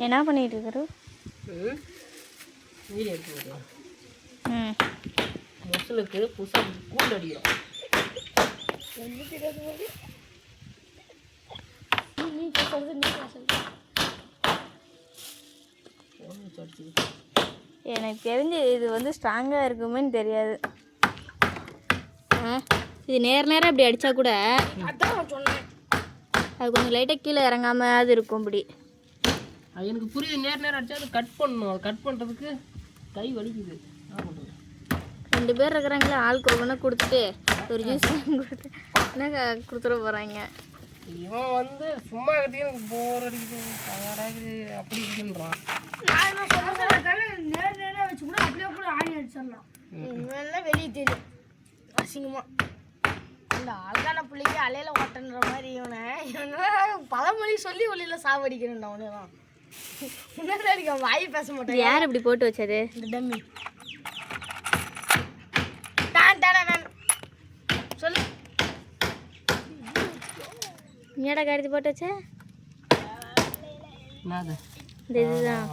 என்ன பண்ணிட்டு இருக்காரு? வீடியோ எடுத்து மொசலுக்கு புதுசாக கூண்டு அடிக்கிறோம். எனக்கு தெரிஞ்சு இது வந்து ஸ்ட்ராங்காக இருக்குமேன்னு தெரியாது. இது நேரம் இப்படி அடித்தா கூட அதான் சொன்னேன், அது கொஞ்சம் லைட்டாக கீழே இறங்காமல் அது இருக்கும். இப்படி அது எனக்கு புரியுது. நேரம் அடித்தா அது கட் பண்ணணும். அது கட் பண்ணுறதுக்கு கை வலிக்குது. என்ன பண்ணுறது? 2 பேர் இருக்கிறாங்களே, ஆளுக்கு ஒவ்வொன்றா கொடுத்துட்டு ஒரு ஜூஸ் கொடுத்து என்ன கொடுத்துட போகிறாங்க. இவன் வந்து சும்மா கட்டியே எனக்கு போர் அடிக்குது, டயர்டாகுது, அப்படி இருக்குன்றான். நேரம் வச்சு கூட அப்படியே கூட ஆணி அடிச்சிடலாம். இவெல்லாம் வெளியே தெரியும் அசிங்கமாக. இந்த அழகான பிள்ளைக்கு அலையில ஓட்டன்ற மாதிரி இவனை பழமொழி சொல்லி ஒளியில் சாவடிக்கிறேன். அவனெல்லாம் முன்னாடி அடிக்க வாய் பேச மாட்டேன். யார் இப்படி போட்டு வச்சது? இந்த டம்மி சொல்லு. நீடா கருதி போட்டு வச்ச இந்த இதுதான்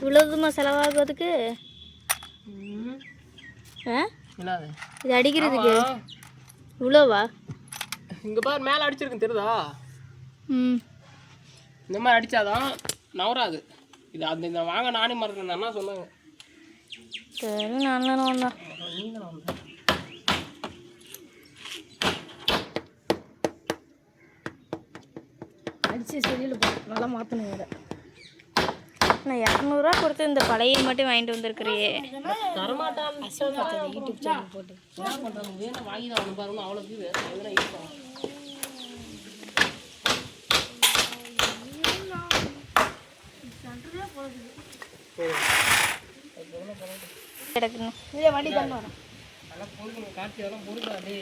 இவ்வளோதுமா செலவாகுறதுக்கு. இது அடிக்கிறதுக்கு இவ்வளோவா? இங்கே பாரு, மேலே அடிச்சிருக்கு தெரியுதா? இந்த மாதிரி அடித்தாதான் நவராது. இது அந்த இந்த வாங்க நானே மறக்கிறேன். அண்ணா சொன்னாங்க. சரி, நான் வந்தேன். நீங்கள் வந்தேன். அடிச்சு செடியில் போட்டு நல்லா மாற்றணும். வேறு நான் 200 கொடுத்து இந்த பழைய மட்டும் வாங்கிட்டு வந்திருக்கிறியே. தரமாட்டான். யூடியூப் சேனல் போட்டு என்ன பண்ணுறாங்க? வேணும் வாங்கி தான் அவனு பாருங்க. அவ்வளோக்கு எதுனா யூஸ் பண்ணலாம். இதே வண்டி தான் வரும். நல்லா பொறுக்கணும். காட்சி எல்லாம் பொறுக்காது.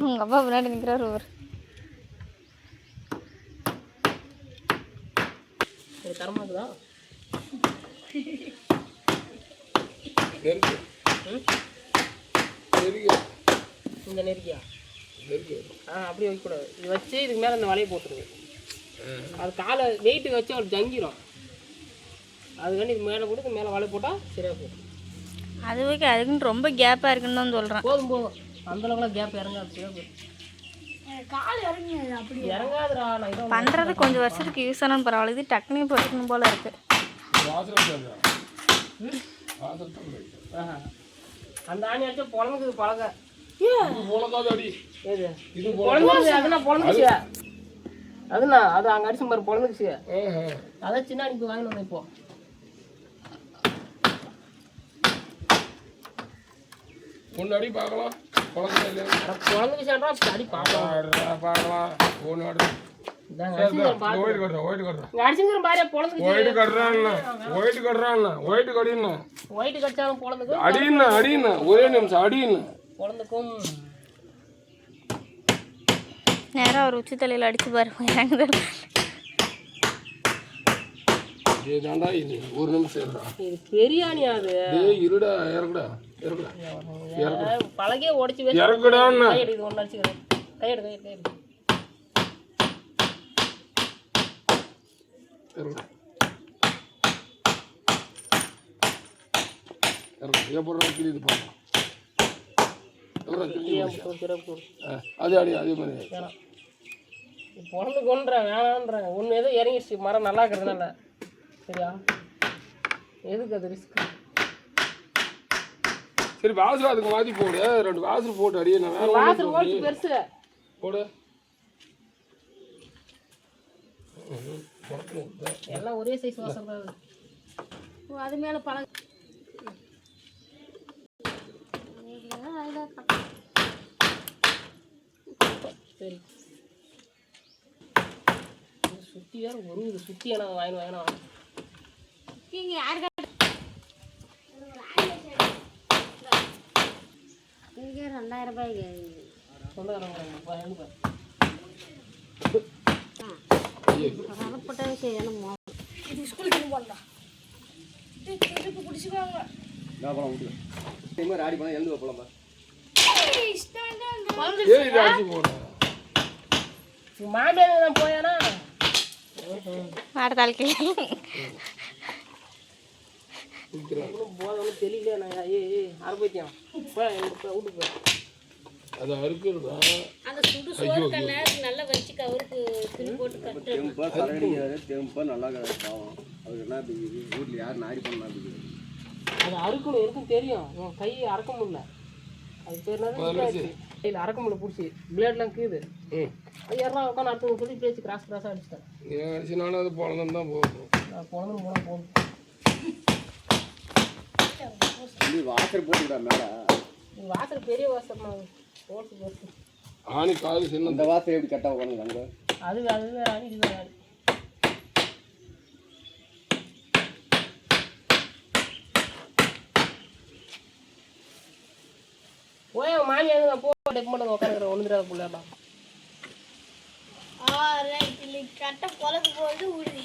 உங்கள் அப்பா முன்னாடி நிற்கிறார் ஒருவர். தரமாக்குதா? இந்த நெருக்கியா? அப்படியே வைக்கக்கூடாது. இது வச்சு இதுக்கு மேலே இந்த வலையை போட்டுருது. அது காலை வெயிட்டு வச்சு அவர் ஜங்கிடும். அதுக்காண்டி இது மேலே போட்டு மேலே வலை போட்டால் சரியாக போகும். அதுக்குன்னு ரொம்ப கேப்பாக இருக்குன்னு தான் சொல்கிறேன். போதும். அந்தளவுக்குலாம் கேப் இறங்காது. சரியாக போகும். கால் இறங்கி அப்படி இறங்காதுடா. நான் பண்ணுறது கொஞ்சம் வருஷத்துக்கு யூஸ் ஆனால் பரவாயில்ல. இது டக்குனு போட்டுக்கணும் போல் இருக்குது. அந்த ஆணி அடிச்சா பொழங்குது பழக. அதுண்ணா அது அங்கே அடிச்சு பாரு பொழந்துக்குச்சு. அதான் சின்ன அடிப்பு வாங்கிட்டு வந்தேன். இப்போ அடி பார்க்கலாம். பொழந்துக்குச்சான்றா அடி பார்க்கலாம். நேரம் அவர் உச்சி தலையில் அடிச்சு பாருங்க. ஒரு நிமிஷம் பெரியாணி அது இருடா. இறக்குடா பழகே உடச்சி இறக்குடா. ஒன்று அடிச்சுக்கிறேன். கையெடு. அதே மாதிரி பொழந்து கொண்டுறேன். வேணான்றேன். ஒன்று ஏதோ இறங்கிடுச்சு. மரம் நல்லா இருக்கிறதுனால. சரியா? எதுக்கு அது ரிஸ்க்? சரி, வாசல் அதுக்கு மாற்றி போடு. 2 வாசல் போட்டு அடியே. நான் வாசல் போட்டு பெருசு போடு. எல்லாம் ஒரே சைஸ் வாசல் தான். அது மேலே பழக சரி. சுற்றி வேறு ஒரு சுற்றி எனக்கு வாங்கணும். யாரு இங்கே 2000 ரூபாய்க்கு போட்ட விஷயம் ஸ்கூலுக்கு போடலாம். பிடிச்சிக்குவாங்க. ஆடி பண்ண எழுந்து போலாமா? ஏன் இதை அடிச்சு போடுறேன்? மாமியார் நான் போயானா மாட தாழ்க்கை போதும் தெரியல நான் அறுபத்தியம் வீட்டுக்கு போய் அது அறுக்கிறதா? அந்த சுடு சோறு கண்ணை நல்லா வச்சு கவருக்கு துணி போட்டு கட்டு நல்லா பாவம் அதுக்கு என்ன வீட்டில் யார் நாடி பண்ணா அது அறுக்கணும் எனக்கும் தெரியும் உன் கை அறக்க முடியல அது பேர் கையில் அறக்க முடியல பிடிச்சி பிளேட்லாம் கீது அது யாரெல்லாம் உட்காந்து அடுத்தவங்க சொல்லி பேச்சு கிராஸாக அடிச்சிட்டேன் ஏன் அடிச்சுனாலும் அது பொழந்தான் தான் போகும். நான் போனதும் போகணும் வாசல் போட்டுக்கிட்டா மேலே நீ வாசல் பெரிய வாசல் போட்டு போட்டு ஆணி காது சின்ன அந்த வாசல் எப்படி கரெக்டாக உட்காந்து அங்கே அது வேற ஆணி இது வேற ஆணி போய் அவன் மாமியார் நான் டெக் பண்ண உட்காந்துக்கிறேன் ஒன்று தடவை பிள்ளைலாம் கட்ட பொழப்பு போது உறுதி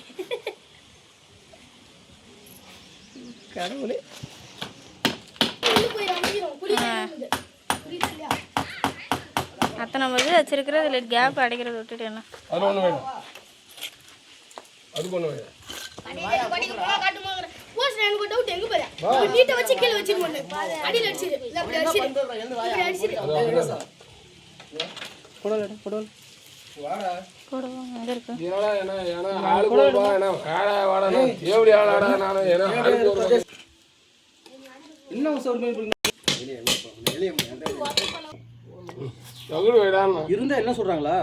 கடவுளே அத்தனை வந்து வச்சிருக்கிறது இல்லை கேப் அடைக்கிறது விட்டுட்டு என்ன அது ஒன்று வேணும். அது ஒன்று வேணும். எங்க இருக்கு ஏன்னா ஆளுக்கு ஒரு ரூபா, ஏன்னா ஆடா வாடா எப்படி ஆடாடா நானும் ஏன்னா ஆளுக்கு ஒரு ரூபா. இன்னும் சொல்றேன் தகுடு வேடான்னு இருந்தா என்ன சொல்றாங்களா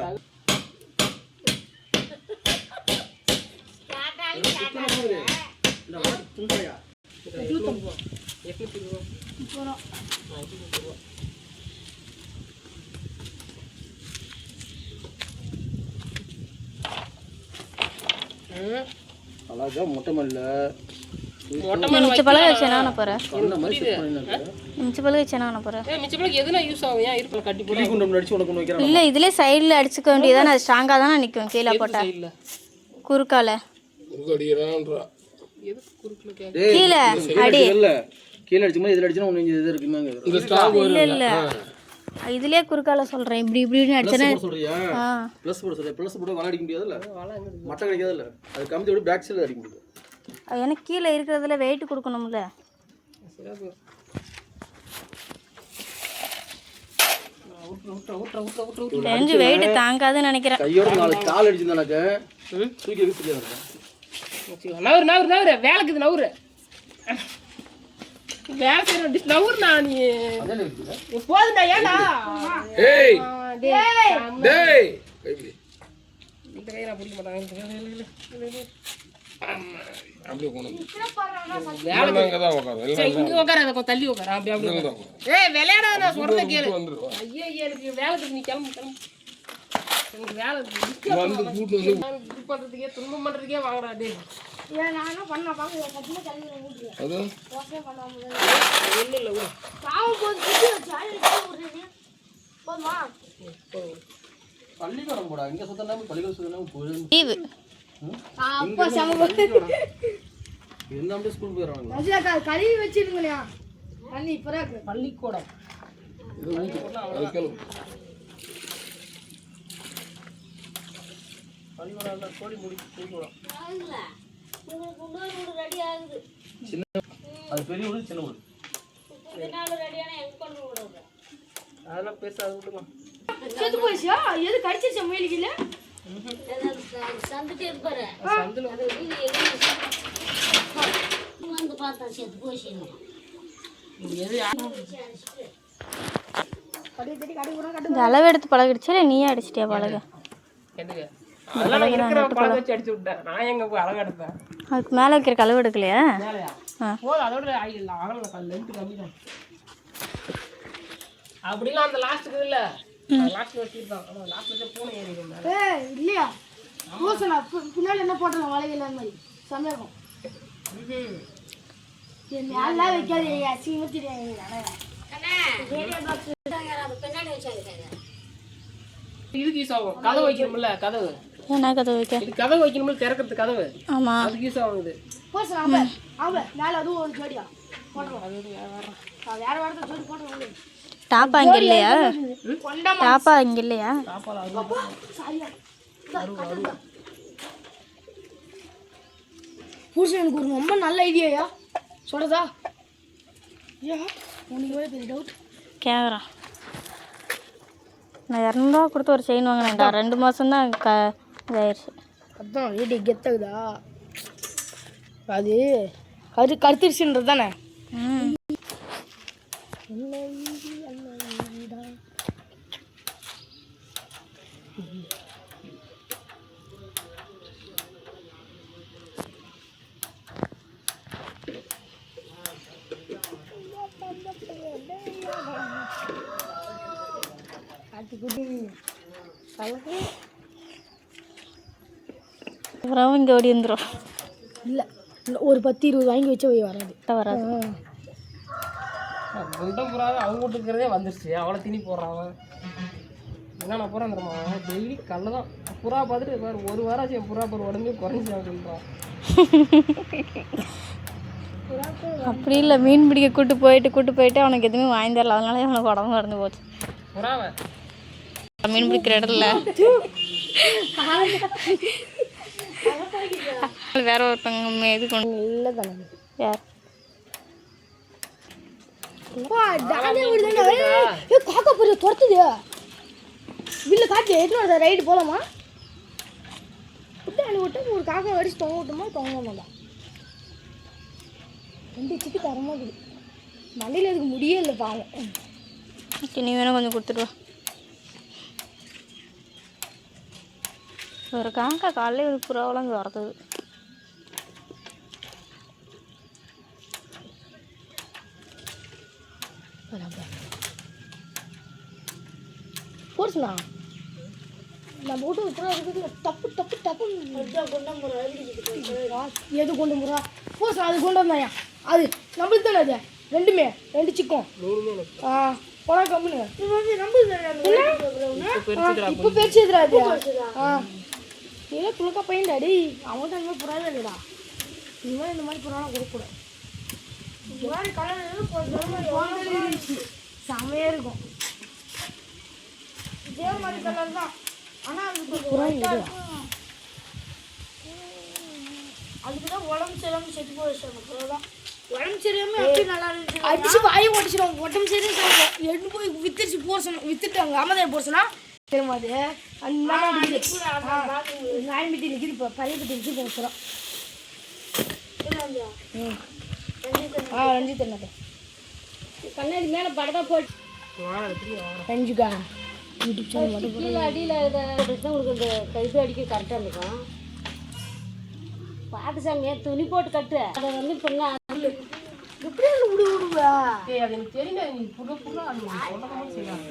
அழகா மொட்டை மல்ல மிச்ச பழக வச்சு என்ன பண்ண போற சொன்ன மாதிரி செட் பண்ணிருந்தாங்க மிச்ச பழக வச்சு என்ன பண்ண போற மிச்ச பிள்ளைக்கு எதுனா யூஸ் ஆகும் ஏன் இருப்பில் கட்டி போட்டு குண்டம் அடிச்சு உனக்கு ஒன்று வைக்கிறாங்க இல்ல இதுலயே சைடுல அடிச்சுக்க வேண்டியதானே அது ஸ்ட்ராங்கா தானே நிக்கும் கீழே போட்டா இல்லை குறுக்கால அடிக்கிறான்றா. எதுக்கு குறுக்கில் கேட்க கீழே அடி இல்ல கீழே அடிச்சுமா இதில் அடிச்சுனா ஒன்று இது இருக்குமாங்க இந்த ஸ்டாக் இல்ல இல்ல இதுலயே குறுக்கால சொல்றேன் இப்படி இப்படின்னு அடிச்சனே சொல்றியா ப்ளஸ் போட சொல்றியா ப்ளஸ் போட வலை அடிக்க முடியாதுல்ல மட்டை கிடைக்காதுல்ல அது கம்பி விட பேக் சைடில் அடிக்க முடியும் எனக்கு கீழே இருக்கிறதுல வெயிட் கொடுக்கணும்ல தெரிஞ்சு வெயிட் தாங்காதுன்னு நினைக்கிறேன் கையோட 4 கால் அடிச்சிருந்தானாக்க தூக்கி வீசிட்டு நவுறு வேலைக்குது நவுறு வேலை செய்யணும் நவுறுண்ணா நீ போதுண்டா ஏடா ஏய் டேய் இந்த கையை நான் பிடிக்க மாட்டாங்க அப்படியே கொண்டு வந்து அங்கே தான் உட்காரு. இங்க உட்கார கொஞ்சம் தள்ளி உட்கார அப்படி அப்படி ஏய் விளையாட நான் சொல்றத கேளு ஐயோ எனக்கு வேலைக்கு நீ கிளம்பு எனக்கு வேலை வந்து கூட்டு வந்து இது பண்றதுக்கே துன்பம் பண்றதுக்கே வாங்கடா டே அது ஒன்றும் இல்லை பள்ளிக்கூடம் போடா இங்கே சுத்தம் பள்ளிக்கூடம் சுத்தம் போயிடும் லீவு இருந்தாலும் ஸ்கூல் போயிடுறாங்க கழுவி வச்சிருக்கலையா தண்ணி இப்போ பள்ளிக்கூடம் அது கேளு. பள்ளிக்கூடம் கோடி முடி பள்ளிக்கூடம் ரெடி ஆகுது சின்ன அது பெரிய ஊர் சின்ன ஊர் ரெடியான எங்க கொண்டு விடுறது அதெல்லாம் பேசாது விட்டுக்கலாம் செத்து போயிச்சா எது கடிச்சிருச்சா முயலுக்கு சந்துட்டே இருப்பாரு சந்தில் அது வந்து பார்த்தா செத்து போச்சு எது இந்த அளவு எடுத்து பழகிடுச்சா இல்லை நீயே அடிச்சிட்டியா பழக என்னங்க அதெல்லாம் இருக்கிற பழக வச்சு அடிச்சு விட்டேன் நான் எங்க போய் அழகா எடுத்தேன் அதுக்கு மேலே வைக்கிற கழுவு எடுக்கலையா மேலையா ஆ போதும் அதோட அகலம் லென்த் கம்மி தான் அப்படிலாம் அந்த லாஸ்ட்டுக்கு இல்லை லாஸ்ட் வச்சுருந்தான் ஆனால் லாஸ்ட் வச்சா பூனை ஏறிடும் இல்லையா பூசணா பின்னாடி என்ன போட்டுருங்க வலையில மாதிரி சந்தேகம் நல்லா வைக்காது அசிங்கமாக தெரியாது பின்னாடி வச்சாங்க இதுக்கு யூஸ் ஆகும் கதவு வைக்கணும்ல கதவு என்ன கதவு வைக்க இது கதவு வைக்கணும்ல திறக்கிறது கதவு ஆமாம் அதுக்கு யூஸ் ஆகும் இது பூசணா அவங்க அவங்க மேலே அதுவும் ஒரு ஜோடியா வேற வாரத்தை சொல்லி போட்டுருவோம். டாப்பா இங்கே இல்லையா? டாப்பா இங்கே இல்லையா? புருஷன் எனக்கு ஒரு ரொம்ப நல்ல ஐடியாயா சொல்றதா? ஐயா உனக்கு எவ்வளோ பெரிய டவுட்? கேமரா நான் 200 கொடுத்து ஒரு செயின் வாங்கினேன்டா. 2 மாதம் தான் இதாயிருச்சு. அதான் வீட்டு கெத்தகுதா அது கருத்துருச்சுன்றது தானே. அப்புறம் இங்கே ஓடி வந்துடும். இல்லை ஒரு 10-20 வாங்கி வச்சு போய் வராது. வராது. குண்டம் புறாவே அவங்க வீட்டுக்கிறதே வந்துருச்சு. அவ்வளோ திணி போடுறான். என்னென்ன புறா தருமா டெய்லி கல்ல தான் புறா பார்த்துட்டு பாரு ஒரு வாரம் ஆச்சு என் புறா பாரு உடம்பே குறைஞ்சி அப்படின்றான். அப்படி இல்லை, மீன் பிடிக்க கூட்டு போயிட்டு அவனுக்கு எதுவுமே வாங்கி தரல. அதனால அவனுக்கு உடம்பு மறந்து போச்சு. புறாவை மீன் பிடிக்கிற இடத்துல வேற ஒருத்தவங்க இது கொண்டு இல்லை தானே யார் காக்கா போய் துரத்துது. வீல்ல காட்டி எத்தனை ரைடு போகலாமா? விட்டு விட்டு ஒரு காக்கா அடிச்சு தொங்க விட்டோமா தொங்க மாட்டா. 2 சிட்டு தரமா இருக்குது. மண்டையில் அதுக்கு முடியே இல்லை பாவம். ஓகே, நீ வேணா கொஞ்சம் கொடுத்துட்டு வா. ஒரு காக்கா காலையில் ஒரு புறாவெல்லாம் வரது. போர்ஸ்ண்ணா நம்ம வீட்டு புறா இருக்குது. தப்பு தப்பு தப்பு எது கொண்டு முறா போஸ் அது கொண்டு வந்தாயா? அது நம்மளுக்கு தானே அது 2 சிக்கம். போனா கம்முன்னு இப்போ பெருசுதுரா அது. ஏதோ துளக்கா பையன்டாடி அவன்கிட்ட அந்த மாதிரி புறாவே இல்லைடா. இது மாதிரி இந்த மாதிரி புறாலாம் கொடுக்கூடாது. இந்த மாதிரி கலர் செமையாக இருக்கும். இதே மாதிரி கலர் தான். ஆனால் அதுக்கு தான் உடம்பு சரியாமல் செத்து போயிடுச்சு. புறாதான் உடம்பு சரியாமல் எப்படி நல்லா இருந்துச்சு அடிச்சு வாயை ஓட்டிச்சிடும். உடம்பு சரியாக சாப்பிடும். எடுத்து போய் வித்துருச்சு போர்சணும். வித்துட்டாங்க அமதாய போர்சனா தெரியுமா? அது அந்த நாயம்பட்டி நிற்கிது. இப்போ பழையப்பட்டி நிற்கிது போகிறோம். ரஞ்சித் என்ன கண்ணாடி மேலே படத்தை போட்டு ரஞ்சிக்கா யூடியூப் சேனல் மட்டும் கீழே அடியில் தான் உங்களுக்கு இந்த கைது அடிக்க கரெக்டாக இருக்கும். பாட்டு சாமியை துணி போட்டு கட்டு. அதை வந்து இப்போ எப்படி விடுவா? அது எனக்கு தெரியல. நீ புது புது அது சொல்கிறதா செய்யலாம்.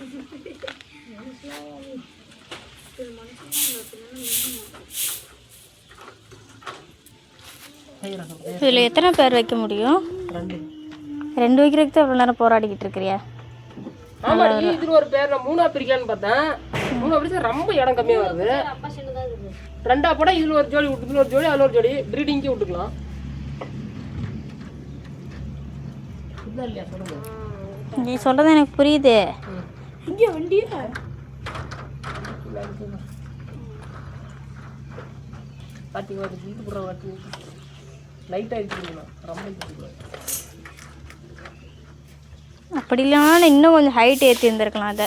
இதில் எத்தனை பேர் வைக்க முடியும்? 2 வைக்கிறதுக்கு தான் இவ்வளோ நேரம் போராடிக்கிட்டு இருக்கிறியா? ஆமாடி, இதுல ஒரு பேர் நான் 3ஆ பிரிக்கலான்னு பார்த்தேன். 3ஆ பிரிச்சா ரொம்ப இடம் கம்மியாக வருது. 2ஆ போட இதில் ஒரு ஜோடி விட்டு, ஒரு ஜோடி அதில் ஒரு ஜோடி ப்ரீடிங்கே விட்டுக்கலாம். இல்லையா சொல்லுங்க. நீ சொல்கிறது எனக்கு புரியுது. இங்கே வண்டி காட்டி வாட்டி வீட்டு புற வாட்டி லைட்டாக எடுத்துக்கலாம். ரொம்ப அப்படி இல்லைனா இன்னும் கொஞ்சம் ஹைட் ஏற்றி இருந்திருக்கலாம். அதை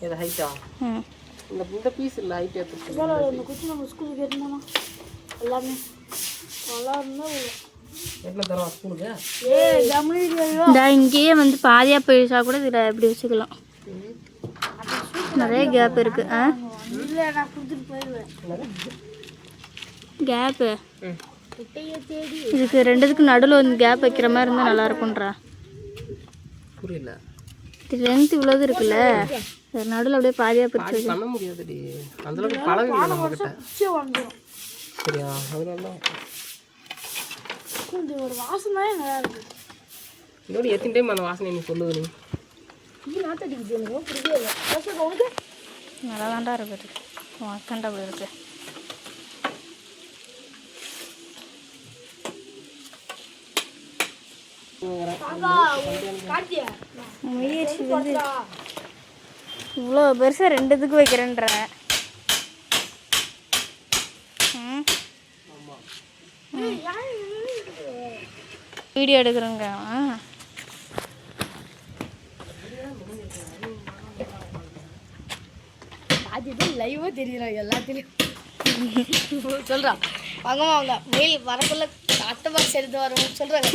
இது ஹைட்டா? இந்த பீஸ் இல்லை ஹைட் ஏற்றி. இந்த குச்சி நம்ம ஸ்கூலுக்கு இருந்தாலும் எல்லாமே நல்லா இருந்தால் எவ்வளோ தரோம் ஸ்கூலுக்கு? இந்த இங்கேயே வந்து பாதியாக போயிடுச்சா கூட இதில் எப்படி வச்சுக்கலாம். நிறைய கேப் இருக்கு. இல்லை நான் கொடுத்துட்டு போயிடுவேன். கேப்பு இதுக்கு 2த்துக்கு நடுவில் வந்து கேப் வைக்கிற மாதிரி இருந்தால் நல்லா இருக்கும்ன்றா. புரியல. இது லென்த் இவ்வளோது இருக்குல்ல, நடுவில் அப்படியே பாதியாக பிரிச்சு பண்ண முடியாதுடி. அந்தளவுக்கு பழகு நம்ம கிட்ட. சரியா? அதனால கொஞ்சம் ஒரு வாசனை நல்லா இருக்கு. இன்னொரு எத்தனை டைம் அந்த வாசனை நீ சொல்லுது? நீ இது நாத்தடிக்குது. எனக்கு புரியல. நல்லா தாண்டா இருக்குது. வாசண்டா அப்படி இருக்கு. காட்டியா முயற்சி வந்து இவ்வளோ பெருசாக 2 இதுக்கு வைக்கிறேன்ற. வீடியோ எடுக்கிறேங்க. பாத்துட்டு லைவா தெரியுறாங்க எல்லாத்துலயும். சொல்றான் வாங்க வாங்க மெயில் வரக்குள்ள அட்டை பாக்ஸ் எடுத்து வரோம் சொல்றாங்க.